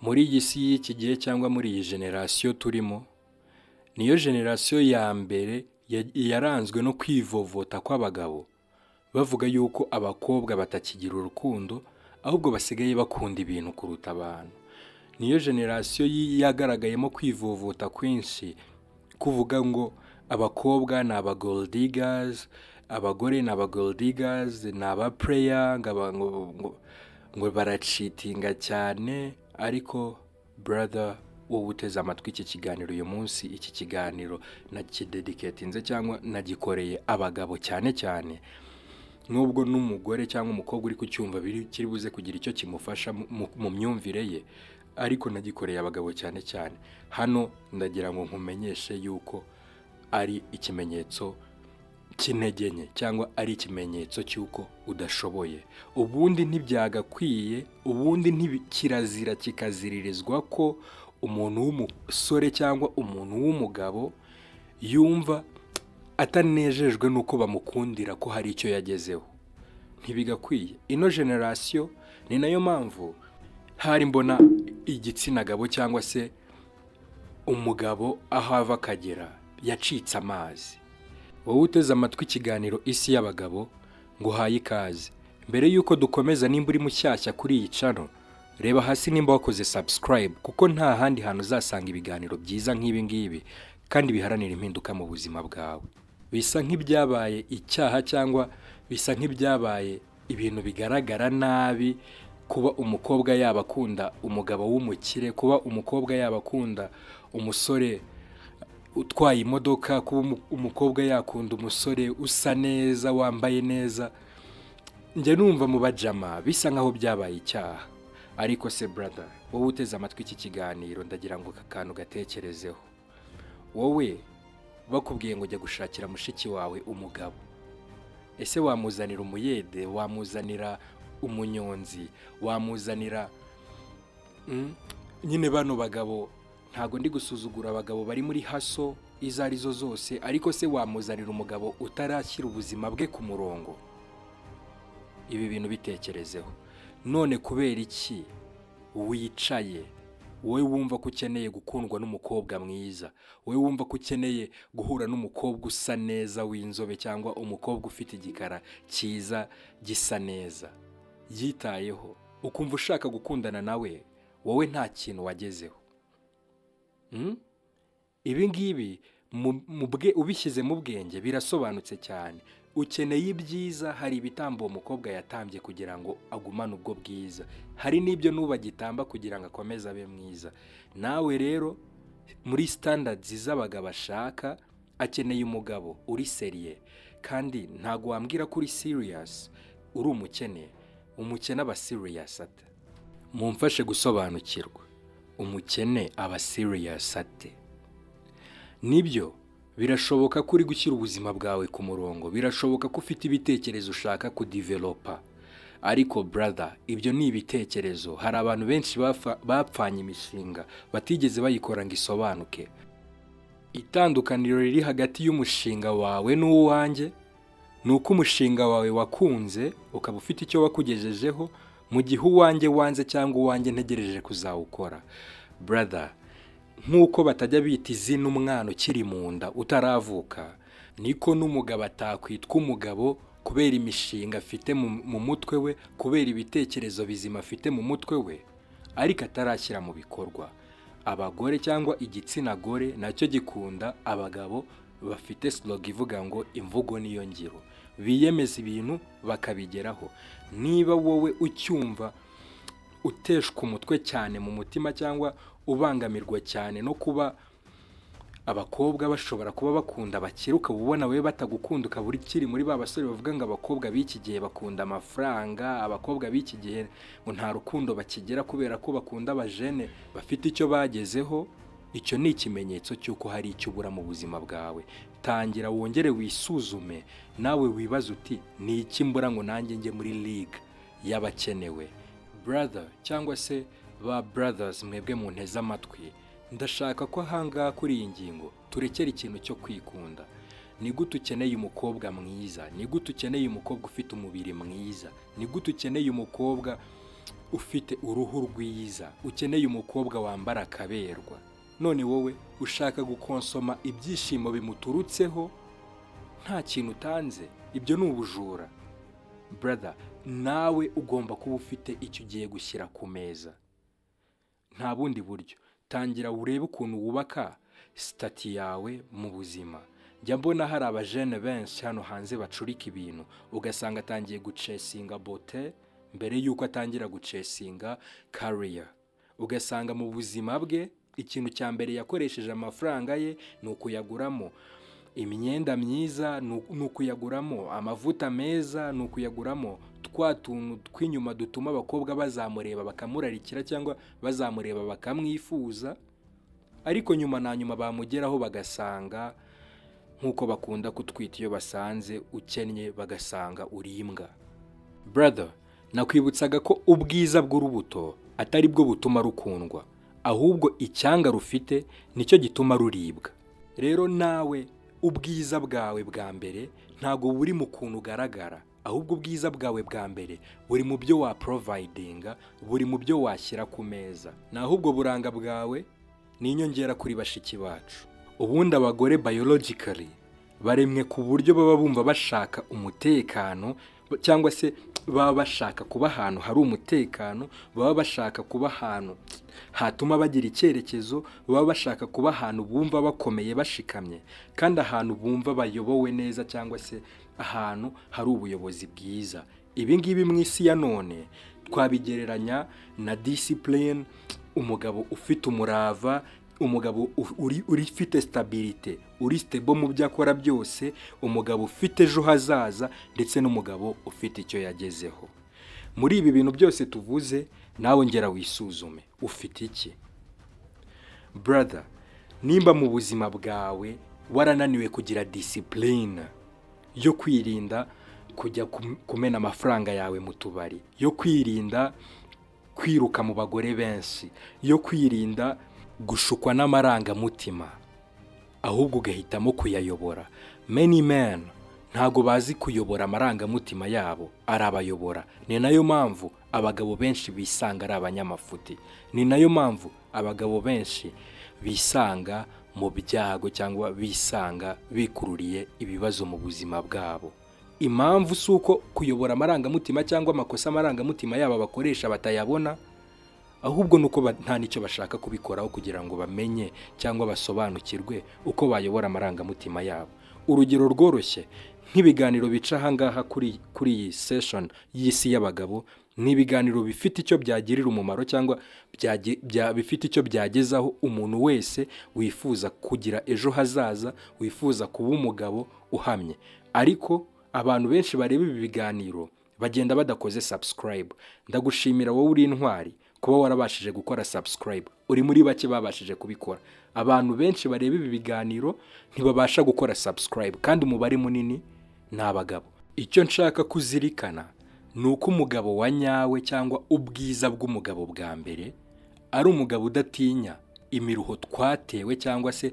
muri iyi si y'iki gihe cyangwa muri iyi generasiyo turimo, niyo generasiyo ya mbere yaranzwe no kwivovota kw'abagabo, bavuga yuko abakobwa batakigira urukundo, ahubwo basigaye bakunda ibintu kuruta abantu. Niyo generasiyo yagaragayemo kwivovota kwinshi, kuvuga ngo abakobwa ni aba gold diggers, abagore ni aba gold diggers, ni aba player, ngo baracitinga cyane. Ariko brother, wowe uteze amatwi iki kiganiro uyu munsi, iki kiganiro nakidedicatinze cyangwa nagikoreye abagabo cyane cyane, nubwo n'umugore cyangwa umukobwa uri kucyumva kiri buze kugira icyo kimufasha mu myumvire ye, ariko nagikoreye abagabo cyane cyane. Hano ndagira ngo nkumenyeshe yuko ari ikimenyetso cy'intege nke cyangwa ari ikimenyetso cy'uko udashoboye. Ubundi ntibyagakwiye, ubundi kirazira kikaziririzwa ko umuntu w'umusore cyangwa umuntu w'umugabo yumva atanejejwe nuko bamukundira ko hari icyo yagezeho. Ntibigakwiye. Ino generasiyo ni nayo mpamvu hari mbona igitsina gabo cyangwa se umugabo aho ava akagera yacitse amazi. Wowe uteze amatwi ikiganiro isi y'abagabo, nguhaye ikaze. Mbere yuko dukomeza, nimba uri mushyashya kuri iyi channel, reba hasi nimba wakoze subscribe, kuko nta handi hantu uzasanga ibiganiro byiza nk'ibi ngibi kandi biharanira impinduka mu buzima bwawe. Bisa nk'ibyabaye icyaha cyangwa bisa nk'ibyabaye ibintu bigaragara nabi kuba umukobwa yaba akunda umugabo w'umukire, kuba umukobwa yaba akunda umusore utwaye imodoka, kuba umukobwa yakunda umusore usa neza, wambaye neza. Njye numva mu bajama bisa nkaho byabaye icyaha. Ariko se brother, wowe uteze amatwi iki kiganiro, ndagira ngo akantu gatekerezeho. Wowe bakubwiye ngo ujya gushakira mushiki wawe umugabo, ese wamuzanira umuyede, wamuzanira umunyonzi, wamuzanira nyine bano bagabo? Ntago ndi gusuzugura abagabo bari muri haso izo arizo zose, ariko se wamuzanira umugabo utarashyira ubuzima bwe ku murongo? Ibi bintu bitekerezeho. None kubera iki wicaye, wowe wumva ko ukeneye gukundwa n'umukobwa mwiza, wowe wumva ko ukeneye guhura n'umukobwa usa neza w'inzobe cyangwa umukobwa ufite igikara cyiza gisa neza, yitayeho, ukumva ushaka gukundana nawe, wowe nta kintu wagezeho? Ibi ngibi ubishyize mu bwenge birasobanutse cyane. Ukeneye ibyiza, hari ibitambo umukobwa yatambye kugira ngo agumane ubwo bwiza, hari n'ibyo n'ubagitamba kugira ngo akomeze abe mwiza. Nawe rero muri standards z'abagabo ashaka, akeneye umugabo uri seriye, kandi ntago wambwira ko uri serious uri umukene. Umukene aba serious ate? Mumfashe gusobanukirwa. Umukene aba serious ate? Nibyo, birashoboka ko uri gushyira ubuzima bwawe ku murongo, birashoboka ko ufite ibitekerezo ushaka kudevelopa, ariko brother, ibyo ni ibitekerezo. Hari abantu benshi bapfanye imishinga batigeze bayikora ngo isobanuke. Itandukaniro riri hagati y'umushinga wawe n'uwanjye ni uko umushinga wawe wakunze ukaba ufite icyo wakugejejeho, mu gihe uwanjye wanze cyangwa uwanjye ntegereje kuzawukora. Brother, nk'uko batajya bita izina umwana ukiri mu nda utaravuka, niko n'umugabo atakwitwa umugabo kubera imishinga afite mu mutwe we, kubera ibitekerezo bizima afite mu mutwe we, ariko atarashyira mu bikorwa. Abagore cyangwa igitsina gore nacyo gikunda abagabo bafite slogan ivuga ngo imvugo niyo ngiro, biyemeza ibintu bakabigeraho. Niba wowe ucyumva uteshwa umutwe cyane mu mutima cyangwa ubangamirwa cyane no kuba abakobwa bashobora kuba bakunda bakiri, ukaba ubona we batagukunda, ukaba uri kiri muri ba basore bavuga ngo abakobwa b'iki gihe bakunda amafaranga, abakobwa b'iki gihe ngo nta rukundo bakigera kubera ko bakunda abajene bafite icyo bagezeho, icyo ni ikimenyetso cy'uko hari icyo ubura mu buzima bwawe. Tangira wongere wisuzume, nawe wibaze uti ni iki mbura ngo nanjye njye muri league y'abakenewe. Brother cyangwa se ba brothers, mwebwe mu nteze amatwi, ndashaka ko ahangaha kuri iyi ngingo turekera ikintu cyo kwikunda. Ni gute ukeneye umukobwa mwiza? Ni gute ukeneye umukobwa ufite umubiri mwiza? Ni gute ukeneye umukobwa ufite uruhu rwiza, ukeneye umukobwa wambara akaberwa, none wowe ushaka gukonsoma ibyishimo bimuturutseho nta kintu utanze. Ibyo ni ubujura. Brother, nawe ugomba kuba ufite icyo ugiye gushyira ku meza. Nta bundi buryo. Tangira urebe ukuntu wubaka sitati yawe mu buzima. Njya mbona hari abajene benshi hano hanze bacurika ibintu, ugasanga atangiye gucesinga bote mbere y'uko atangira gucesinga career. Ugasanga mu buzima bwe ikintu cya mbere yakoresheje amafaranga ye ni ukuyaguramo imyenda myiza, ni ukuyaguramo amavuta meza, ni ukuyaguramo twa tuntu tw'inyuma dutuma abakobwa bazamureba bakamurarikira cyangwa bazamureba bakamwifuza, ariko nyuma na nyuma bamugeraho bagasanga nk'uko bakunda kutwita iyo basanze ukennye bagasanga uri imbwa. Brother, nakwibutsaga ko ubwiza bw'urubuto atari bwo butuma rukundwa, ahubwo icyanga rufite nicyo gituma ruribwa. Rero nawe ubwiza bwawe bwa mbere ntago buri mu kuntu ugaragara, ahubwo ubwiza bwawe bwa mbere buri mu byo wa providinga, buri mu byo washyira ku meza. Nahubwo buranga bwawe ni inyongera kuri bashiki bacu. Ubundi abagore biologically baremwe ku buryo baba bumva bashaka umutekano, cyangwa se baba bashaka kuba ahantu hari umutekano, baba bashaka kuba ahantu hatuma bagira icyerekezo, baba bashaka kuba ahantu bumva bakomeye bashikamye, kandi ahantu bumva bayobowe neza, cyangwa se ahantu hari ubuyobozi bwiza. Ibi ngibi mu isi ya none twabigereranya na discipline, umugabo ufite umurava, umugabo uri ufite stabilite, uri stable mu byo akora byose, umugabo ufite ejo hazaza, ndetse n'umugabo ufite icyo yagezeho. Muri ibi bintu byose tuvuze, nawe ngera wisuzume, ufite iki? Brother, nimba mu buzima bwawe warananiwe kugira discipline yo kwirinda kujya kumena amafaranga yawe mu tubari, yo kwirinda kwiruka mu bagore benshi, yo kwirinda gushukwa n'amarangamutima, ahubwo ugahitamo kuyayobora. Many men ntago bazi kuyobora amarangamutima yabo, arabayobora. Ni nayo mpamvu abagabo benshi bisanga ari abanyamafuti. Ni nayo mpamvu abagabo benshi bisanga mu byago, cyangwa bisanga bikururiye ibibazo mu buzima bwabo. Impamvu si uko kuyobora amarangamutima cyangwa amakosa amarangamutima yabo bakoresha batayabona, ahubwo nuko nta nicyo bashaka kubikoraho kugira ngo bamenye cyangwa basobanukirwe uko bayobora amarangamutima yabo. Urugero rworoshye nk'ibiganiro bica ahangaha kuri iyi session y'isi y'abagabo, ni ibiganiro bifite icyo byagirira umumaro, cyangwa bifite icyo byagezaho umuntu wese wifuza kugira ejo hazaza, wifuza kuba umugabo uhamye. Ariko abantu benshi bareba ibi biganiro bagenda badakoze subscribe. Ndagushimira wowe uri intwari kuba warabashije gukora subscribe, uri muri bake babashije kubikora. Abantu benshi bareba ibi biganiro ntibabasha gukora subscribe, kandi umubare munini ni abagabo. Icyo nshaka kuzirikana ni uko umugabo wa nyawe, cyangwa ubwiza bw'umugabo bwa mbere, ari umugabo udatinya imiruho twatewe cyangwa se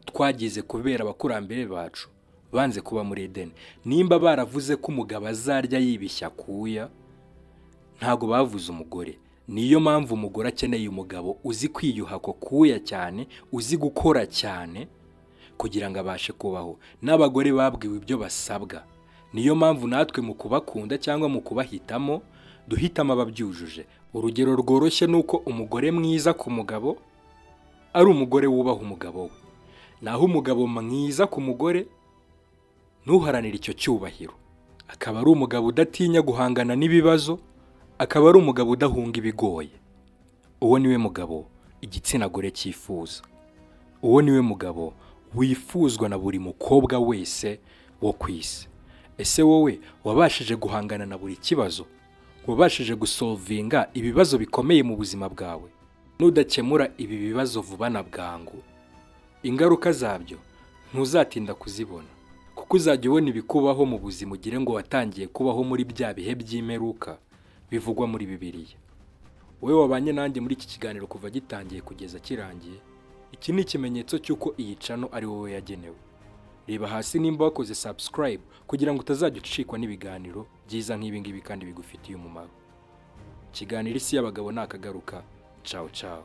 twagize kubera abakurambere bacu banze kuba muri Edeni. Nimba baravuze ko umugabo azarya yibishya kuya, ntago bavuze umugore. Niyo mpamvu umugore akeneye umugabo uzi kwiyuha ko kuya cyane, uzi gukora cyane kugira ngo abashe kubaho. N'abagore babwiwe ibyo basabwa. Niyo mpamvu natwe mu kubakunda cyangwa mu kubahitamo duhitamo ababyujuje. Urugero rworoshye nuko umugore mwiza ku mugabo ari umugore wubaha umugabo we, naho umugabo mwiza ku mugore ntuharanira icyo cyubahiro, akaba ari umugabo udatinya guhangana n'ibibazo, akaba ari umugabo udahunga ibigoye. Uwo niwe mugabo igitsina gore cyifuza. Uwo niwe mugabo wifuzwa na buri mukobwa wese wo ku isi. Ese wowe wabashije guhangana na buri kibazo? Wabashije gusolvinga ibibazo bikomeye mu buzima bwawe? Nudakemura ibi bibazo vuba na bwangu, ingaruka zabyo ntuzatinda kuzibona, kuko uzajya ubona ibikubaho mu buzima ugire ngo watangiye kubaho muri bya bihe by'imperuka bivugwa muri Bibiliya. Wowe wabanye nanjye muri iki kiganiro kuva gitangiye kugeza kirangiye, iki ni ikimenyetso cy'uko iyi channel ari wowe yagenewe. Reba hasi nimba wakoze subscribe kugira ngo utazajya ucikwa n'ibiganiro byiza nk'ibi ngibi kandi bigufitiye umumaro. ikiganiro isi y'abagabo nakagaruka. Ciao ciao.